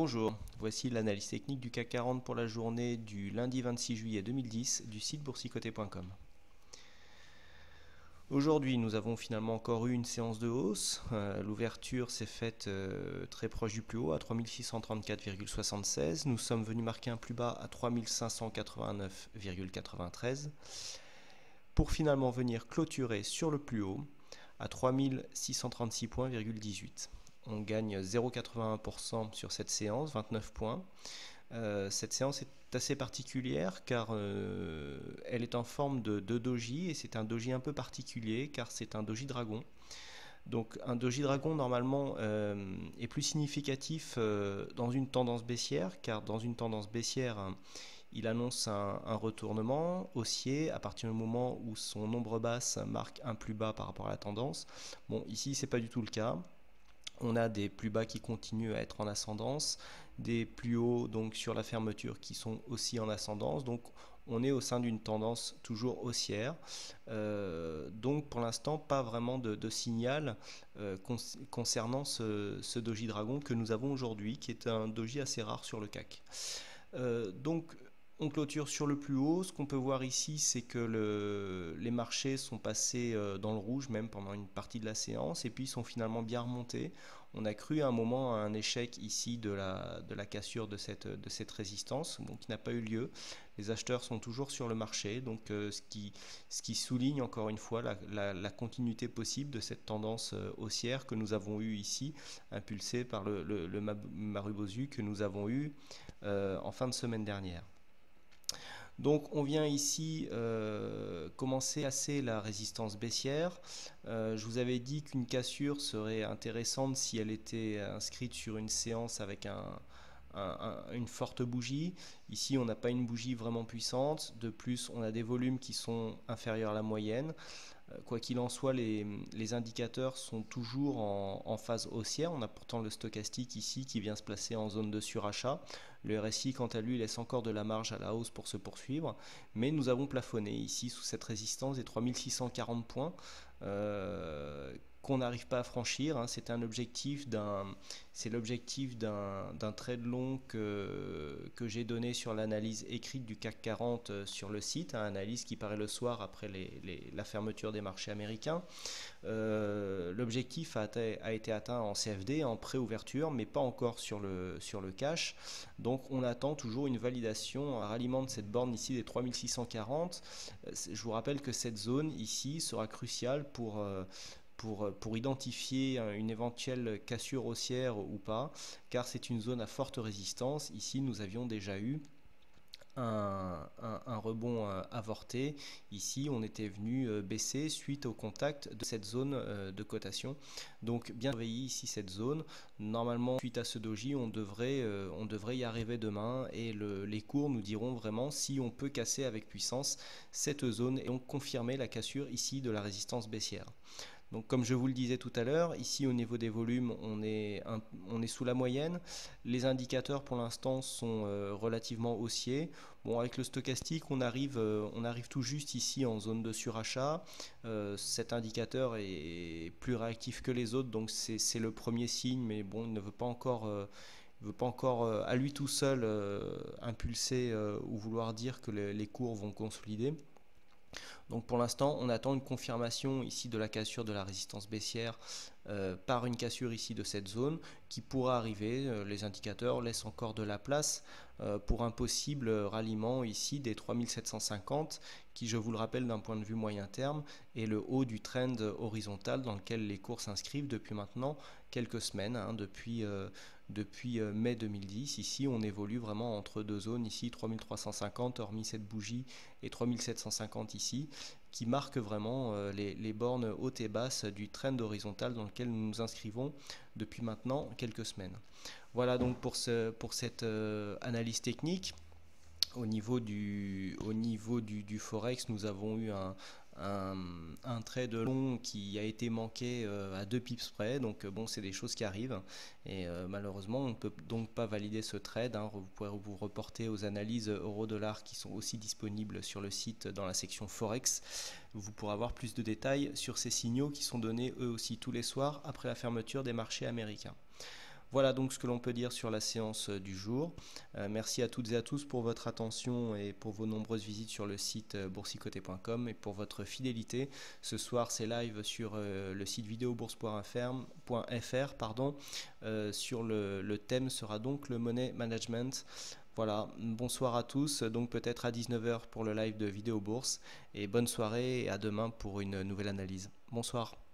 Bonjour, voici l'analyse technique du CAC 40 pour la journée du lundi 26 juillet 2010 du site boursicoté.com. Aujourd'hui, nous avons finalement encore eu une séance de hausse. L'ouverture s'est faite très proche du plus haut à 3634,76. Nous sommes venus marquer un plus bas à 3589,93 pour finalement venir clôturer sur le plus haut à 3636,18 points. On gagne 0,81% sur cette séance, 29 points. Cette séance est assez particulière car elle est en forme de doji et c'est un doji un peu particulier car c'est un doji dragon. Donc un doji dragon normalement est plus significatif dans une tendance baissière car dans une tendance baissière il annonce un retournement haussier à partir du moment où son ombre basse marque un plus bas par rapport à la tendance. Bon, ici c'est pas du tout le cas. On a des plus bas qui continuent à être en ascendance, des plus hauts donc sur la fermeture qui sont aussi en ascendance. Donc on est au sein d'une tendance toujours haussière. Donc pour l'instant pas vraiment de signal concernant ce doji dragon que nous avons aujourd'hui, qui est un doji assez rare sur le CAC. Donc on clôture sur le plus haut. Ce qu'on peut voir ici, c'est que les marchés sont passés dans le rouge même pendant une partie de la séance et puis ils sont finalement bien remontés. On a cru à un moment à un échec ici de la cassure de cette résistance, bon, qui n'a pas eu lieu. Les acheteurs sont toujours sur le marché, donc ce qui souligne encore une fois la continuité possible de cette tendance haussière que nous avons eue ici, impulsée par le Marubozu que nous avons eu en fin de semaine dernière. Donc on vient ici commencer à casser la résistance baissière. Je vous avais dit qu'une cassure serait intéressante si elle était inscrite sur une séance avec une forte bougie. Ici on n'a pas une bougie vraiment puissante. De plus on a des volumes qui sont inférieurs à la moyenne. Quoi qu'il en soit, les indicateurs sont toujours en phase haussière. On a pourtant le stochastique ici qui vient se placer en zone de surachat. Le RSI, quant à lui, laisse encore de la marge à la hausse pour se poursuivre. Mais nous avons plafonné ici sous cette résistance des 3640 points qu'on n'arrive pas à franchir. C'est l'objectif d'un trade long que j'ai donné sur l'analyse écrite du CAC 40 sur le site, analyse qui paraît le soir après la fermeture des marchés américains. L'objectif a été atteint en CFD, en pré-ouverture, mais pas encore sur le cash. Donc on attend toujours une validation, un ralliement de cette borne ici des 3640. Je vous rappelle que cette zone ici sera cruciale pour identifier une éventuelle cassure haussière ou pas, car c'est une zone à forte résistance. Ici nous avions déjà eu un rebond avorté. Ici on était venu baisser suite au contact de cette zone de cotation. Donc bien surveiller ici cette zone. Normalement suite à ce doji on devrait y arriver demain et les cours nous diront vraiment si on peut casser avec puissance cette zone et donc confirmer la cassure ici de la résistance baissière. Donc comme je vous le disais tout à l'heure, ici au niveau des volumes, on est sous la moyenne. Les indicateurs pour l'instant sont relativement haussiers. Bon, avec le stochastique, on arrive tout juste ici en zone de surachat. Cet indicateur est plus réactif que les autres, donc c'est le premier signe, mais bon, il ne veut pas encore à lui tout seul impulser ou vouloir dire que les cours vont consolider. Donc pour l'instant, on attend une confirmation ici de la cassure de la résistance baissière par une cassure ici de cette zone qui pourra arriver. Les indicateurs laissent encore de la place pour un possible ralliement ici des 3750 qui, je vous le rappelle d'un point de vue moyen terme, est le haut du trend horizontal dans lequel les cours s'inscrivent depuis maintenant quelques semaines, depuis mai 2010. Ici on évolue vraiment entre deux zones, ici 3350 hormis cette bougie et 3750 ici, qui marquent vraiment les bornes hautes et basses du trend horizontal dans lequel nous nous inscrivons depuis maintenant quelques semaines. Voilà donc pour cette analyse technique. Au niveau du Forex, nous avons eu un trade long qui a été manqué à 2 pips près, donc bon, c'est des choses qui arrivent et malheureusement on ne peut donc pas valider ce trade. Vous pourrez vous reporter aux analyses euro-dollar qui sont aussi disponibles sur le site dans la section Forex. Vous pourrez avoir plus de détails sur ces signaux qui sont donnés eux aussi tous les soirs après la fermeture des marchés américains. Voilà donc ce que l'on peut dire sur la séance du jour. Merci à toutes et à tous pour votre attention et pour vos nombreuses visites sur le site boursicoté.com et pour votre fidélité. Ce soir, c'est live sur le site videobourse.fr. Sur le thème sera donc le money management. Voilà, bonsoir à tous, donc peut-être à 19h pour le live de Vidéo Bourse et bonne soirée et à demain pour une nouvelle analyse. Bonsoir.